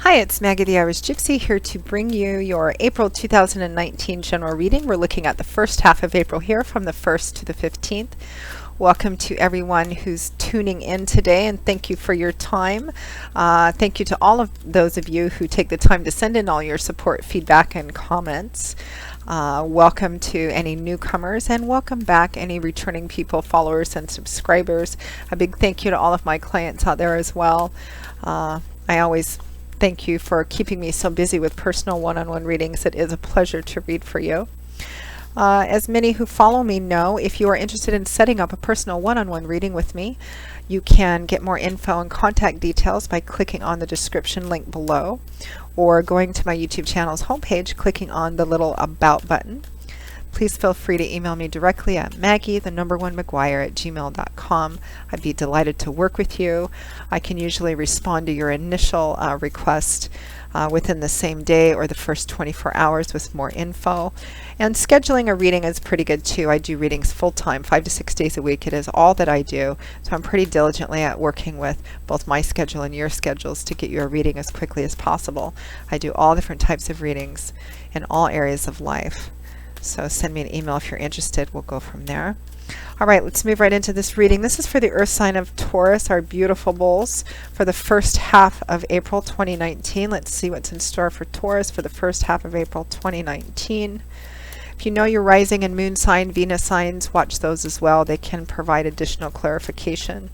Hi, it's Maggie the Irish Gypsy here to bring you your April 2019 general reading. We're looking at the first half of April here from the 1st to the 15th. Welcome to everyone who's tuning in today, and thank you for your time. Thank you to all of those of you who take the time to send in all your support, feedback, and comments. Welcome to any newcomers, and welcome back any returning people, followers, and subscribers. A big thank you to all of my clients out there as well. I always thank you for keeping me so busy with personal one-on-one readings. It is a pleasure to read for you. As many who follow me know, if you are interested in setting up a personal one-on-one reading with me, you can get more info and contact details by clicking on the description link below, or going to my YouTube channel's homepage, clicking on the little About button. Please feel free to email me directly at maggie1mcguire@gmail.com. I'd be delighted to work with you. I can usually respond to your initial request within the same day or the first 24 hours with more info. And scheduling a reading is pretty good too. I do readings full-time, 5 to 6 days a week. It is all that I do. So I'm pretty diligently at working with both my schedule and your schedules to get you a reading as quickly as possible. I do all different types of readings in all areas of life. So send me an email if you're interested. We'll go from there. All right, let's move right into this reading. This is for the Earth sign of Taurus, our beautiful bulls, for the first half of April 2019. Let's see what's in store for Taurus for the first half of April 2019. If you know your rising and moon sign, Venus signs, watch those as well. They can provide additional clarification.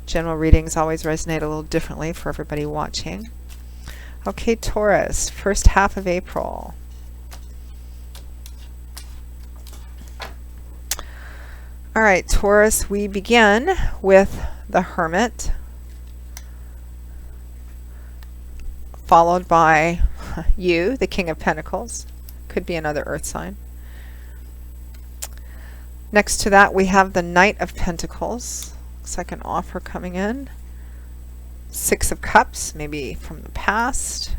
General readings always resonate a little differently for everybody watching. Okay, Taurus, first half of April. All right, Taurus, we begin with the Hermit, followed by you, the King of Pentacles. Could be another earth sign. Next to that, we have the Knight of Pentacles. Looks like an offer coming in. Six of Cups, maybe from the past.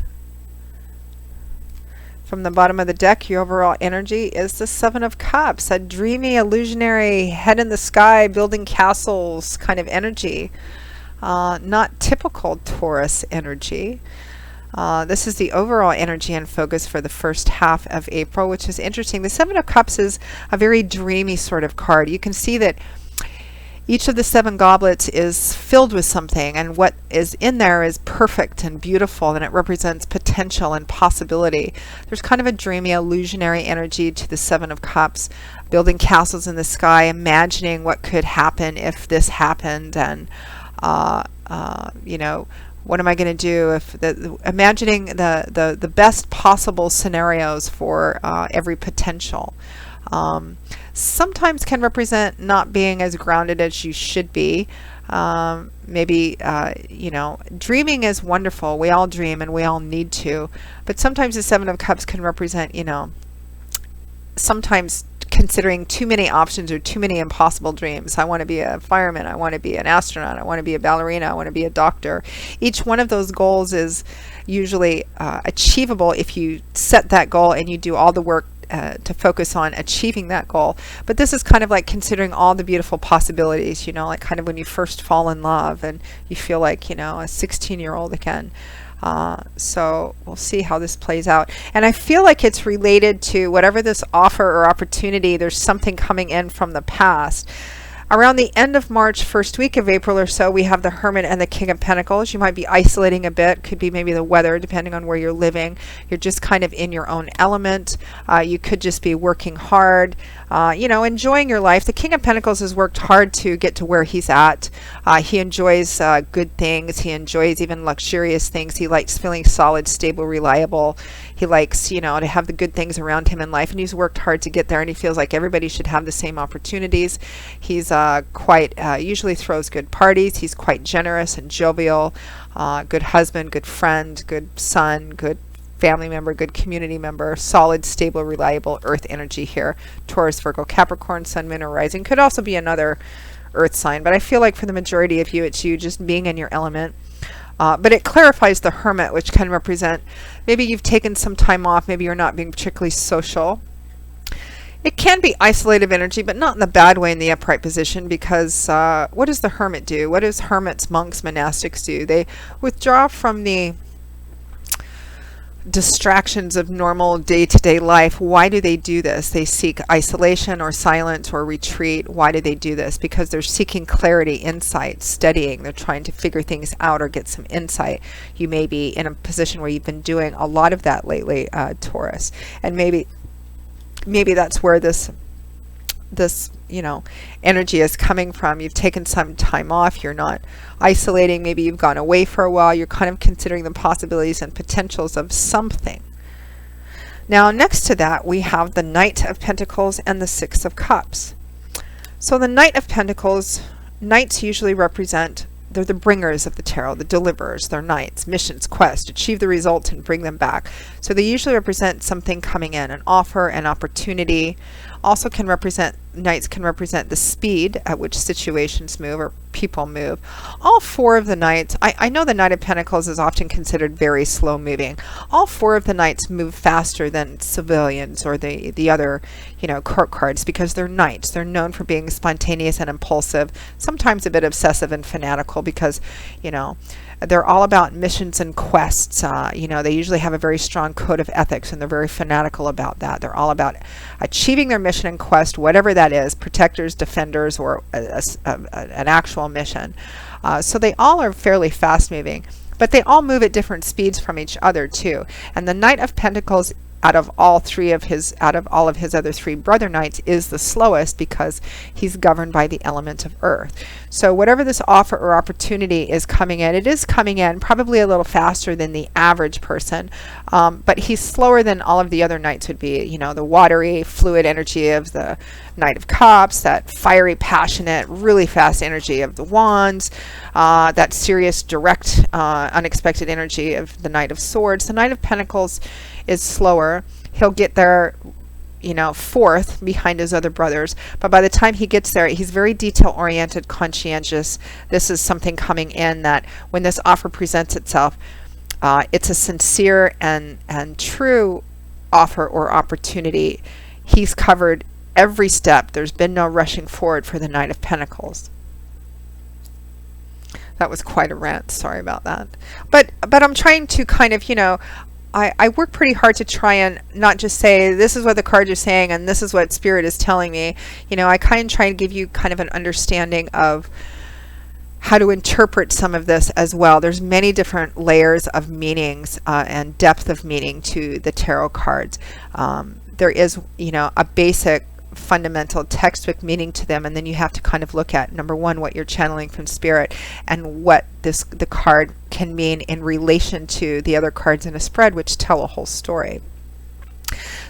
From the bottom of the deck, your overall energy is the Seven of Cups, a dreamy, illusionary, head in the sky, building castles kind of energy. Not typical Taurus energy. This is the overall energy and focus for the first half of April, which is interesting. The Seven of Cups is a very dreamy sort of card. You can see that each of the seven goblets is filled with something, and what is in there is perfect and beautiful, and it represents potential and possibility. There's kind of a dreamy, illusionary energy to the Seven of Cups, building castles in the sky, imagining what could happen if this happened, and you know, what am I going to do if imagining the best possible scenarios for every potential. Sometimes can represent not being as grounded as you should be. Maybe, you know, dreaming is wonderful. We all dream and we all need to. But sometimes the Seven of Cups can represent, you know, sometimes considering too many options or too many impossible dreams. I want to be a fireman. I want to be an astronaut. I want to be a ballerina. I want to be a doctor. Each one of those goals is usually achievable if you set that goal and you do all the work to focus on achieving that goal. But this is kind of like considering all the beautiful possibilities, you know, like kind of when you first fall in love and you feel like, you know, a 16-year-old again. So we'll see how this plays out. And I feel like it's related to whatever this offer or opportunity, there's something coming in from the past. Around the end of March, first week of April or so, we have the Hermit and the King of Pentacles. You might be isolating a bit. Could be maybe the weather, depending on where you're living. You're just kind of in your own element. You could just be working hard, you know, enjoying your life. The King of Pentacles has worked hard to get to where he's at. He enjoys good things. He enjoys even luxurious things. He likes feeling solid, stable, reliable. He likes, you know, to have the good things around him in life, and he's worked hard to get there, and he feels like everybody should have the same opportunities. He's quite usually throws good parties. He's quite generous and jovial, good husband, good friend, good son, good family member, good community member, solid, stable, reliable earth energy here. Taurus, Virgo, Capricorn, Sun, Moon, or Rising. Could also be another earth sign, but I feel like for the majority of you, it's you just being in your element. But it clarifies the Hermit, which can represent maybe you've taken some time off, maybe you're not being particularly social. It can be isolative energy, but not in the bad way in the upright position, because what does the hermit do? What does hermits, monks, monastics do? They withdraw from the distractions of normal day-to-day life. Why do they do this? They seek isolation or silence or retreat. Why do they do this? Because they're seeking clarity, insight, studying. They're trying to figure things out or get some insight. You may be in a position where you've been doing a lot of that lately, Taurus, and maybe that's where this energy is coming from. You've taken some time off. You're not isolating. Maybe you've gone away for a while. You're kind of considering the possibilities and potentials of something. Now, next to that, we have the Knight of Pentacles and the Six of Cups. So the Knight of Pentacles, knights usually represent, they're the bringers of the tarot, the deliverers. They're knights, missions, quests, achieve the results and bring them back. So they usually represent something coming in, an offer, an opportunity. Also knights can represent the speed at which situations move or people move. All four of the knights, I know the Knight of Pentacles is often considered very slow moving. All four of the knights move faster than civilians or the other, court cards, because they're knights. They're known for being spontaneous and impulsive, sometimes a bit obsessive and fanatical, because, they're all about missions and quests. They usually have a very strong code of ethics, and they're very fanatical about that. They're all about achieving their mission and quest, whatever that is, protectors, defenders, or an actual mission. So they all are fairly fast moving, but they all move at different speeds from each other too. And the Knight of Pentacles, out of all of his other three brother knights, is the slowest, because he's governed by the element of earth. So whatever this offer or opportunity is coming in, it is coming in probably a little faster than the average person, but he's slower than all of the other knights would be. The watery, fluid energy of the Knight of Cups, that fiery, passionate, really fast energy of the Wands, that serious, direct, unexpected energy of the Knight of Swords. The Knight of Pentacles is slower. He'll get there, fourth behind his other brothers, but by the time he gets there, he's very detail oriented, conscientious. This is something coming in that when this offer presents itself, it's a sincere and true offer or opportunity. He's covered every step. There's been no rushing forward for the Knight of Pentacles. That was quite a rant. Sorry about that. But I'm trying to kind of, I work pretty hard to try and not just say, this is what the cards are saying and this is what Spirit is telling me. I kind of try to give you kind of an understanding of how to interpret some of this as well. There's many different layers of meanings and depth of meaning to the tarot cards. There is, a basic fundamental textbook meaning to them, and then you have to kind of look at, number one, what you're channeling from Spirit and what the card can mean in relation to the other cards in a spread, which tell a whole story.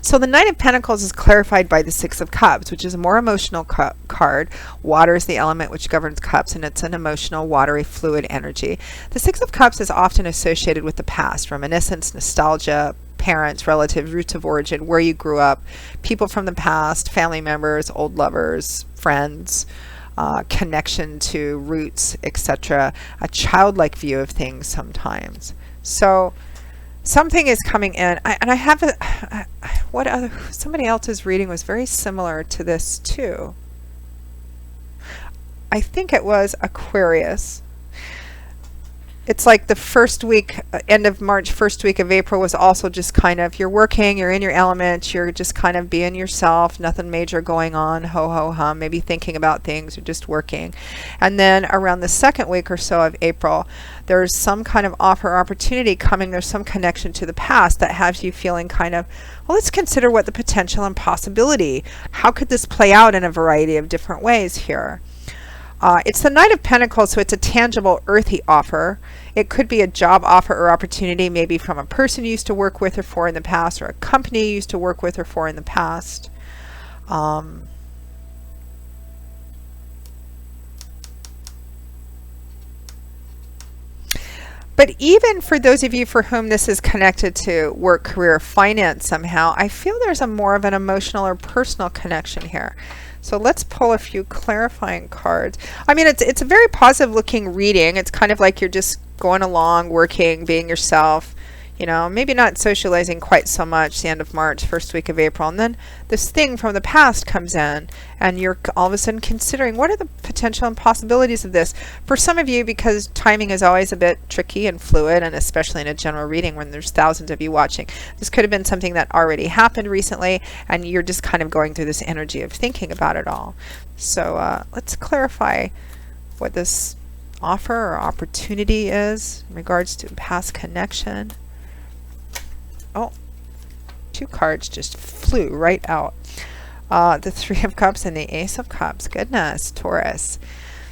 So the Knight of Pentacles is clarified by the Six of Cups, which is a more emotional card. Water is the element which governs cups, and it's an emotional, watery, fluid energy. The Six of Cups is often associated with the past, reminiscence, nostalgia, parents, relatives, roots of origin, where you grew up, people from the past, family members, old lovers, friends, connection to roots, etc. A childlike view of things sometimes. So something is coming in, and I have somebody else's reading was very similar to this too. I think it was Aquarius. It's like the first week, end of March, first week of April was also just kind of, you're working, you're in your element, you're just kind of being yourself, nothing major going on, ho ho hum, maybe thinking about things or just working. And then around the second week or so of April, there's some kind of offer or opportunity coming. There's some connection to the past that has you feeling kind of, well, let's consider what the potential and possibility, how could this play out in a variety of different ways here. It's the Knight of Pentacles, so it's a tangible, earthy offer. It could be a job offer or opportunity, maybe from a person you used to work with or for in the past, or a company you used to work with or for in the past. But even for those of you for whom this is connected to work, career, finance somehow, I feel there's a more of an emotional or personal connection here. So let's pull a few clarifying cards. I mean, it's a very positive looking reading. It's kind of like you're just going along, working, being yourself, You know, maybe not socializing quite so much the end of March, first week of April. And then this thing from the past comes in, and you're all of a sudden considering what are the potential and possibilities of this. For some of you, because timing is always a bit tricky and fluid, and especially in a general reading when there's thousands of you watching, this could have been something that already happened recently, and you're just kind of going through this energy of thinking about it all. So let's clarify what this offer or opportunity is in regards to past connection. Oh, 2 cards just flew right out. The 3 of Cups and the Ace of Cups. Goodness, Taurus.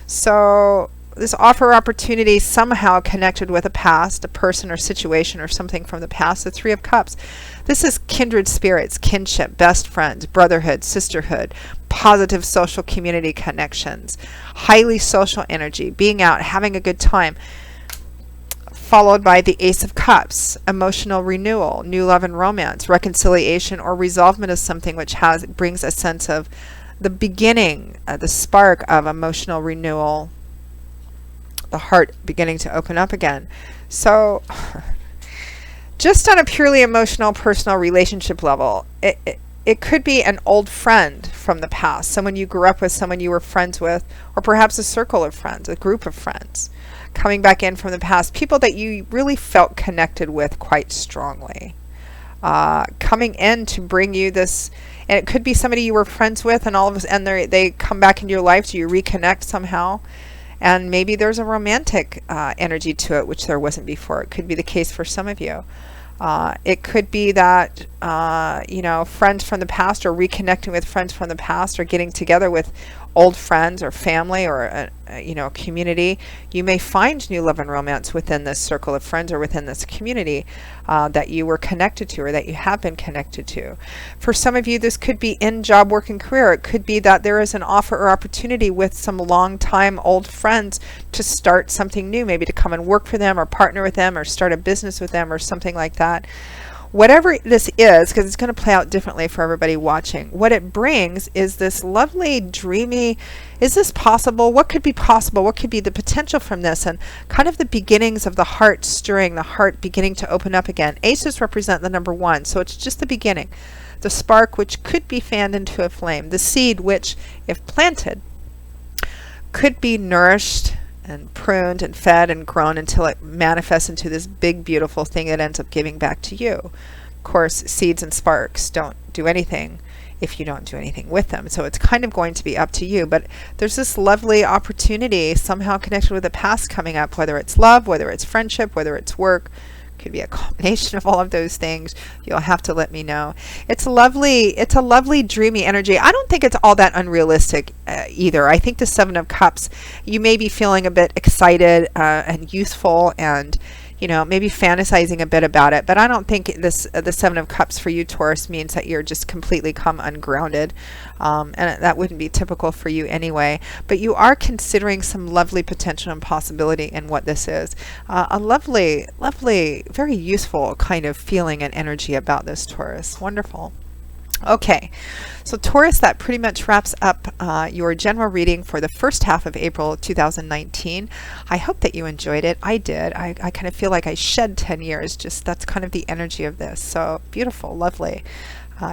So this offer opportunity somehow connected with a past, a person or situation or something from the past. The 3 of Cups. This is kindred spirits, kinship, best friends, brotherhood, sisterhood, positive social community connections, highly social energy, being out, having a good time. Followed by the Ace of Cups, emotional renewal, new love and romance, reconciliation or resolvement of something, which brings a sense of the beginning, the spark of emotional renewal, the heart beginning to open up again. So just on a purely emotional, personal relationship level, it could be an old friend from the past, someone you grew up with, someone you were friends with, or perhaps a circle of friends, a group of friends coming back in from the past, people that you really felt connected with quite strongly, coming in to bring you this. And it could be somebody you were friends with, and all of us, and they come back into your life, so you reconnect somehow. And maybe there's a romantic energy to it, which there wasn't before. It could be the case for some of you. It could be that, you know, friends from the past, or reconnecting with friends from the past, or getting together with old friends or family, or you know, community. You may find new love and romance within this circle of friends or within this community that you were connected to, or that you have been connected to. For some of you, this could be in job, work, and career. It could be that there is an offer or opportunity with some long-time old friends to start something new, maybe to come and work for them, or partner with them, or start a business with them, or something like that. Whatever this is, because it's going to play out differently for everybody watching, what it brings is this lovely, dreamy, is this possible? What could be possible? What could be the potential from this? And kind of the beginnings of the heart stirring, the heart beginning to open up again. Aces represent the number 1, so it's just the beginning. The spark, which could be fanned into a flame. The seed, which, if planted, could be nourished and pruned and fed and grown until it manifests into this big, beautiful thing that ends up giving back to you. Of course, seeds and sparks don't do anything if you don't do anything with them. So it's kind of going to be up to you. But there's this lovely opportunity somehow connected with the past coming up, whether it's love, whether it's friendship, whether it's work. Could be a combination of all of those things. You'll have to let me know. It's lovely. It's a lovely, dreamy energy. I don't think it's all that unrealistic either. I think the 7 of Cups, you may be feeling a bit excited and youthful, and you know, maybe fantasizing a bit about it, but I don't think this the 7 of Cups for you, Taurus, means that you're just completely come ungrounded, and that wouldn't be typical for you anyway. But you are considering some lovely potential and possibility in what this is. A lovely, lovely, very useful kind of feeling and energy about this, Taurus. Wonderful. Okay, so Taurus, that pretty much wraps up your general reading for the first half of April 2019. I hope that you enjoyed it. I did. I kind of feel like I shed 10 years. Just that's kind of the energy of this. So beautiful, lovely.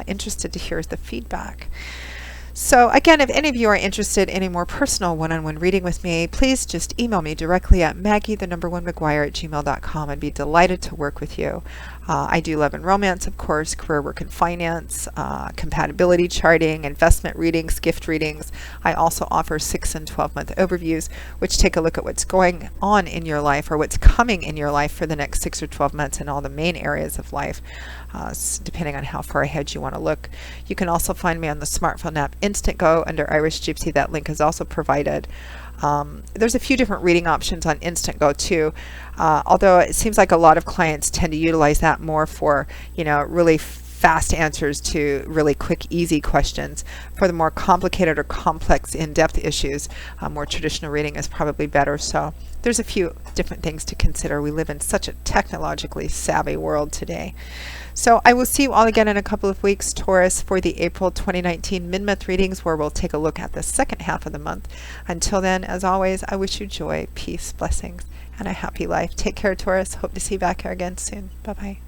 Interested to hear the feedback. So again, if any of you are interested in a more personal one-on-one reading with me, please just email me directly at maggie1McGuire@gmail.com. I'd be delighted to work with you. I do love and romance, of course, career, work, and finance, compatibility charting, investment readings, gift readings. I also offer 6 and 12-month overviews, which take a look at what's going on in your life, or what's coming in your life for the next 6 or 12 months in all the main areas of life, depending on how far ahead you want to look. You can also find me on the smartphone app Instantgo under Irish Gypsy. That link is also provided. There's a few different reading options on Instantgo too, although it seems like a lot of clients tend to utilize that more for, you know, really fast answers to really quick, easy questions. For the more complicated or complex, in-depth issues, more traditional reading is probably better. So there's a few different things to consider. We live in such a technologically savvy world today. So I will see you all again in a couple of weeks, Taurus, for the April 2019 mid-month readings, where we'll take a look at the second half of the month. Until then, as always, I wish you joy, peace, blessings, and a happy life. Take care, Taurus. Hope to see you back here again soon. Bye-bye.